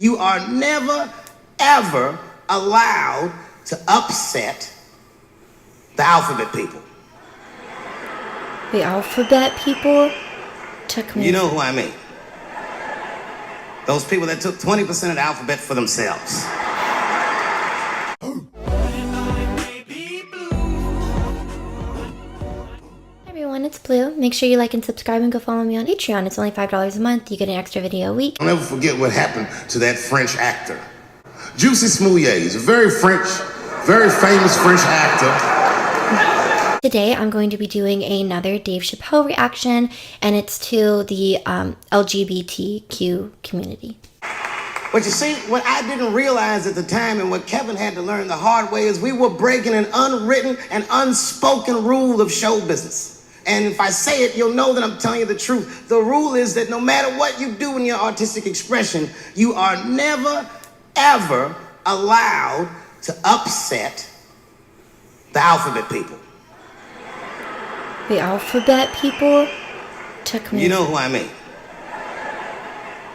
You are never, ever allowed to upset the alphabet people. The alphabet people took me. You know who I mean. Those people that took 20% of the alphabet for themselves. It's Blue. Make sure you like and subscribe and go follow me on Patreon. It's only $5 a month. You get an extra video a week. I'll never forget what happened to that French actor. Juicy Smouillet. He's a very famous French actor. Today, I'm going to be doing another Dave Chappelle reaction, and it's to the LGBTQ community. But you see, what I didn't realize at the time and what Kevin had to learn the hard way is we were breaking an unwritten and unspoken rule of show business. And if I say it, you'll know that I'm telling you the truth. The rule is that no matter what you do in your artistic expression, you are never, ever allowed to upset the alphabet people. The alphabet people took me. You know who I mean.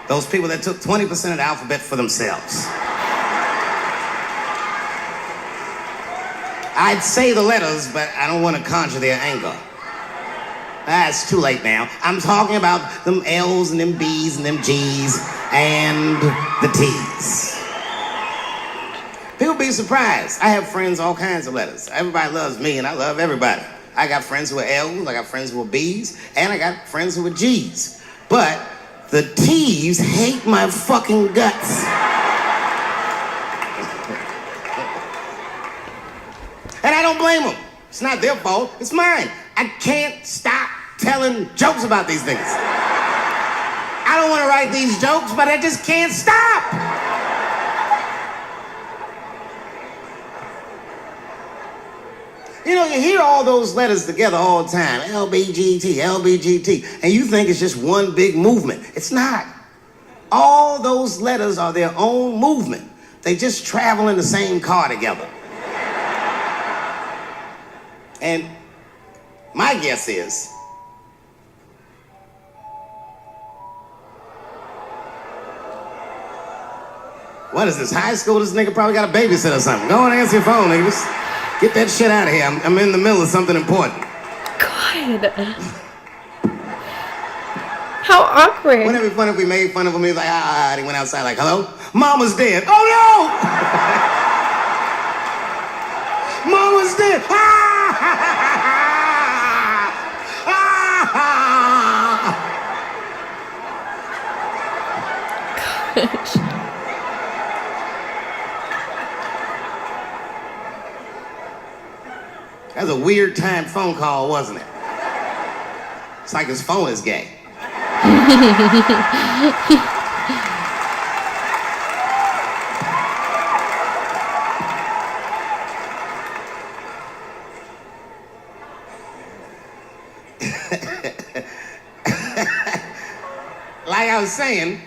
Those people that took 20% of the alphabet for themselves. I'd say the letters, but I don't want to conjure their anger. It's too late now. I'm talking about them L's and them B's and them G's and the T's. People be surprised. I have friends, all kinds of letters. Everybody loves me and I love everybody. I got friends who are L's, I got friends who are B's, and I got friends who are G's. But the T's hate my fucking guts. And I don't blame them. It's not their fault, it's mine. I can't stop telling jokes about these things. I don't want to write these jokes, but I just can't stop. You know, you hear all those letters together all the time. LBGT, LBGT. And you think it's just one big movement. It's not. All those letters are their own movement. They just travel in the same car together. And my guess is what is this, high school? This nigga probably got a babysitter or something. Go and answer your phone, niggas. Get that shit out of here. I'm in the middle of something important. God. How awkward. Wouldn't it be fun if we made fun of him? He was like, and he went outside like, hello? Mama's dead. Oh no! Mama's dead. Gosh. That was a weird timed phone call, wasn't it? It's like his phone is gay. Like I was saying,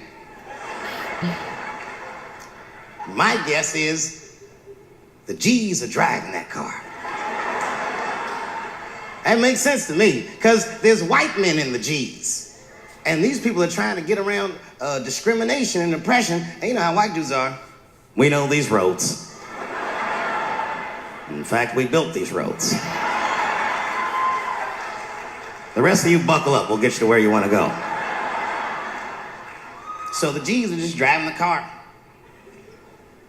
my guess is the G's are driving that car. That makes sense to me, because there's white men in the G's. And these people are trying to get around discrimination and oppression. And you know how white dudes are. We know these roads. In fact, we built these roads. The rest of you buckle up, we'll get you to where you want to go. So the G's are just driving the car.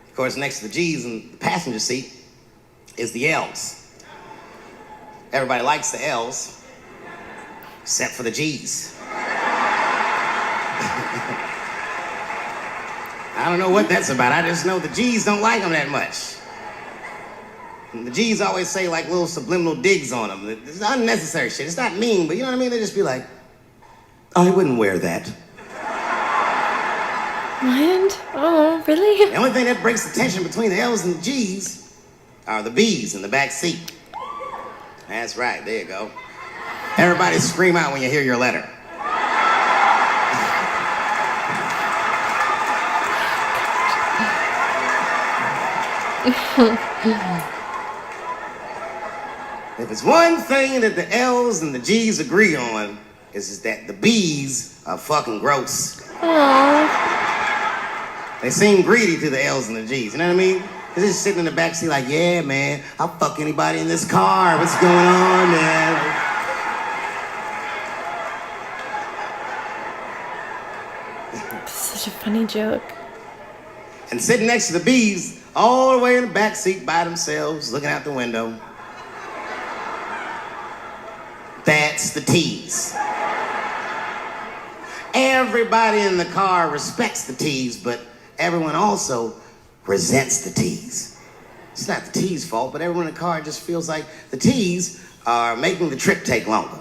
Of course, next to the G's in the passenger seat is the L's. Everybody likes the L's, except for the G's. I don't know what that's about. I just know the G's don't like them that much. And the G's always say like little subliminal digs on them. It's unnecessary shit. It's not mean, but you know what I mean? They just be like, I wouldn't wear that. What? Oh, really? The only thing that breaks the tension between the L's and the G's are the B's in the back seat. That's right, there you go. Everybody scream out when you hear your letter. If it's one thing that the L's and the G's agree on, is that the B's are fucking gross. Aww. They seem greedy to the L's and the G's, you know what I mean? They're just sitting in the back seat like, yeah, man, I'll fuck anybody in this car. What's going on, man? Such a funny joke. And sitting next to the B's, all the way in the back seat by themselves, looking out the window. That's the T's. Everybody in the car respects the T's, but everyone also resents the T's. It's not the T's' fault, but everyone in the car just feels like the T's are making the trip take longer.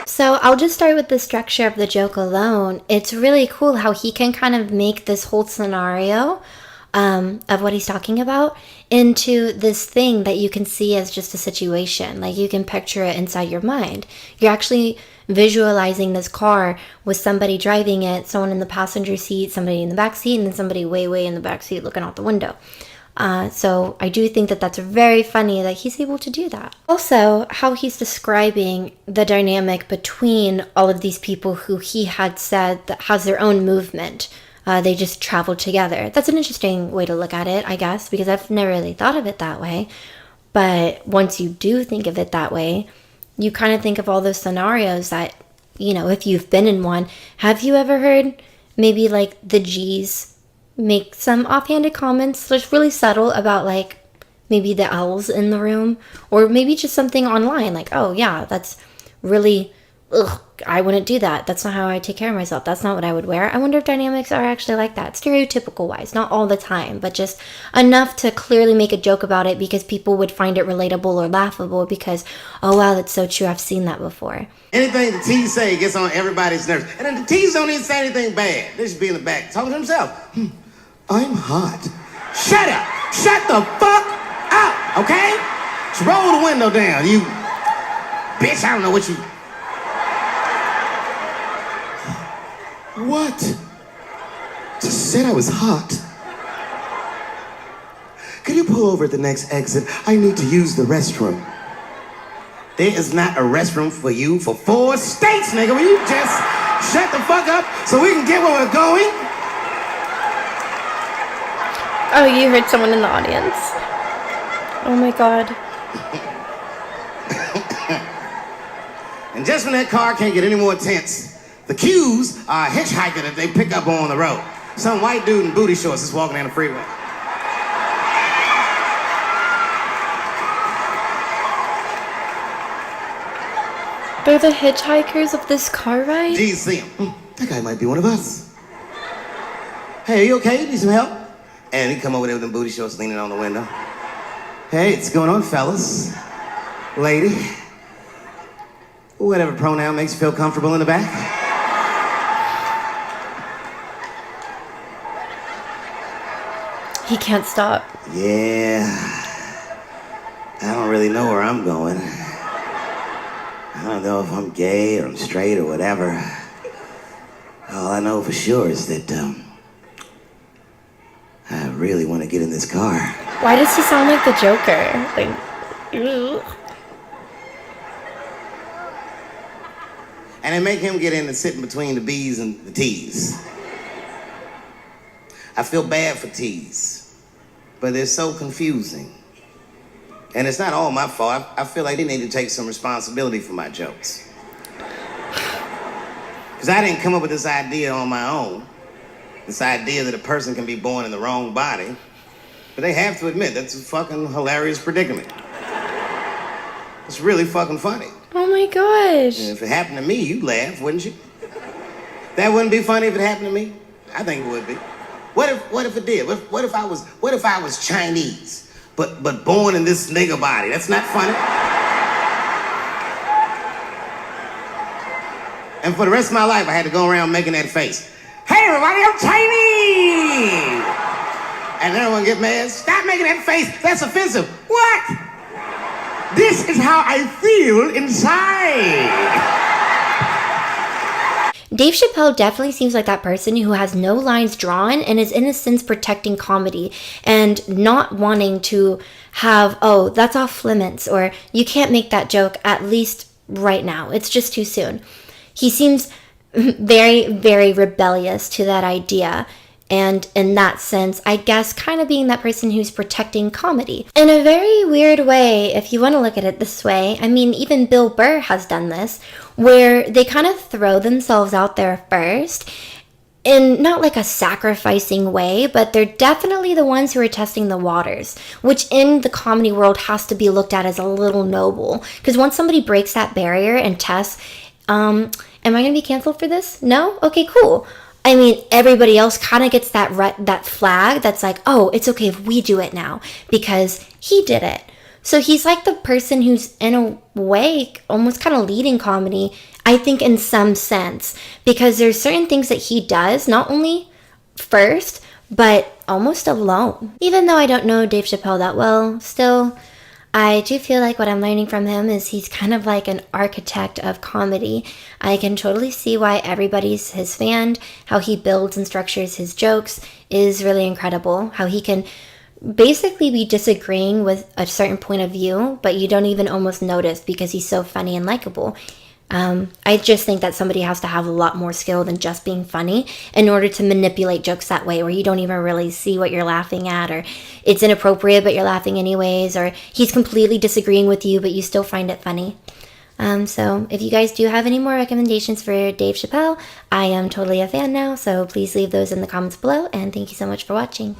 So I'll just start with the structure of the joke alone. It's really cool how he can kind of make this whole scenario of what he's talking about into this thing that you can see as just a situation. Like you can picture it inside your mind. You're actually visualizing this car with somebody driving it, someone in the passenger seat, somebody in the back seat, and then somebody way in the back seat looking out the window. So I do think that that's very funny that he's able to do that. Also, how he's describing the dynamic between all of these people who he had said that has their own movement. They just travel together. That's an interesting way to look at it, I guess, because I've never really thought of it that way. But once you do think of it that way, you kind of think of all those scenarios that, you know, if you've been in one, have you ever heard maybe like the G's make some offhanded comments, just really subtle about like maybe the L's in the room, or maybe just something online like, oh yeah, that's really, I wouldn't do that. That's not how I take care of myself. That's not what I would wear. I wonder if dynamics are actually like that, stereotypical wise, not all the time, but just enough to clearly make a joke about it because people would find it relatable or laughable because, oh wow, that's so true. I've seen that before. Anything the T's say gets on everybody's nerves. And then the T's don't even say anything bad. They should be in the back talking to themselves. I'm hot. Shut up. Shut the fuck up, okay? Just roll the window down, you bitch. I don't know what you... What? Just said I was hot. Could you pull over at the next exit? I need to use the restroom. There is not a restroom for you for 4 states, nigga. Will you just shut the fuck up so we can get where we're going? Oh, you heard someone in the audience. Oh my god. And just when that car can't get any more tense, the Q's are a hitchhiker that they pick up on the road. Some white dude in booty shorts is walking down the freeway. They're the hitchhikers of this car ride? G's see him. That guy might be one of us. Hey, are you okay? Need some help? And he come over there with them booty shorts leaning on the window. Hey, what's going on, fellas? Lady? Whatever pronoun makes you feel comfortable in the back. He can't stop. Yeah. I don't really know where I'm going. I don't know if I'm gay or I'm straight or whatever. All I know for sure is that, I really want to get in this car. Why does he sound like the Joker? Like, ugh. And they make him get in and sit in between the B's and the T's. I feel bad for T's, but they're so confusing. And it's not all my fault. I feel like they need to take some responsibility for my jokes. Because I didn't come up with this idea on my own. This idea that a person can be born in the wrong body. But they have to admit, that's a fucking hilarious predicament. It's really fucking funny. Oh my gosh. And if it happened to me, you'd laugh, wouldn't you? That wouldn't be funny if it happened to me? I think it would be. What if it did? What if I was Chinese, but born in this nigga body? That's not funny. And for the rest of my life, I had to go around making that face. Hey everybody, I'm Chinese! And everyone get mad. Stop making that face. That's offensive. What? This is how I feel inside. Dave Chappelle definitely seems like that person who has no lines drawn and is in a sense protecting comedy and not wanting to have, oh, that's off limits, or you can't make that joke, at least right now. It's just too soon. He seems very, very rebellious to that idea. And in that sense, I guess kind of being that person who's protecting comedy. In a very weird way, if you want to look at it this way, I mean, even Bill Burr has done this, where they kind of throw themselves out there first, in not like a sacrificing way, but they're definitely the ones who are testing the waters, which in the comedy world has to be looked at as a little noble. Because once somebody breaks that barrier and tests, am I going to be canceled for this? No? Okay, cool. I mean, everybody else kind of gets that flag that's like, oh, it's okay if we do it now because he did it. So he's like the person who's in a way almost kind of leading comedy, I think, in some sense, because there's certain things that he does, not only first, but almost alone. Even though I don't know Dave Chappelle that well, still, I do feel like what I'm learning from him is he's kind of like an architect of comedy. I can totally see why everybody's his fan. How he builds and structures his jokes is really incredible. How he can basically be disagreeing with a certain point of view, but you don't even almost notice because he's so funny and likable. I just think that somebody has to have a lot more skill than just being funny in order to manipulate jokes that way, where you don't even really see what you're laughing at, or it's inappropriate but you're laughing anyways, or he's completely disagreeing with you but you still find it funny. So if you guys do have any more recommendations for Dave Chappelle, I am totally a fan now, so please leave those in the comments below, and thank you so much for watching.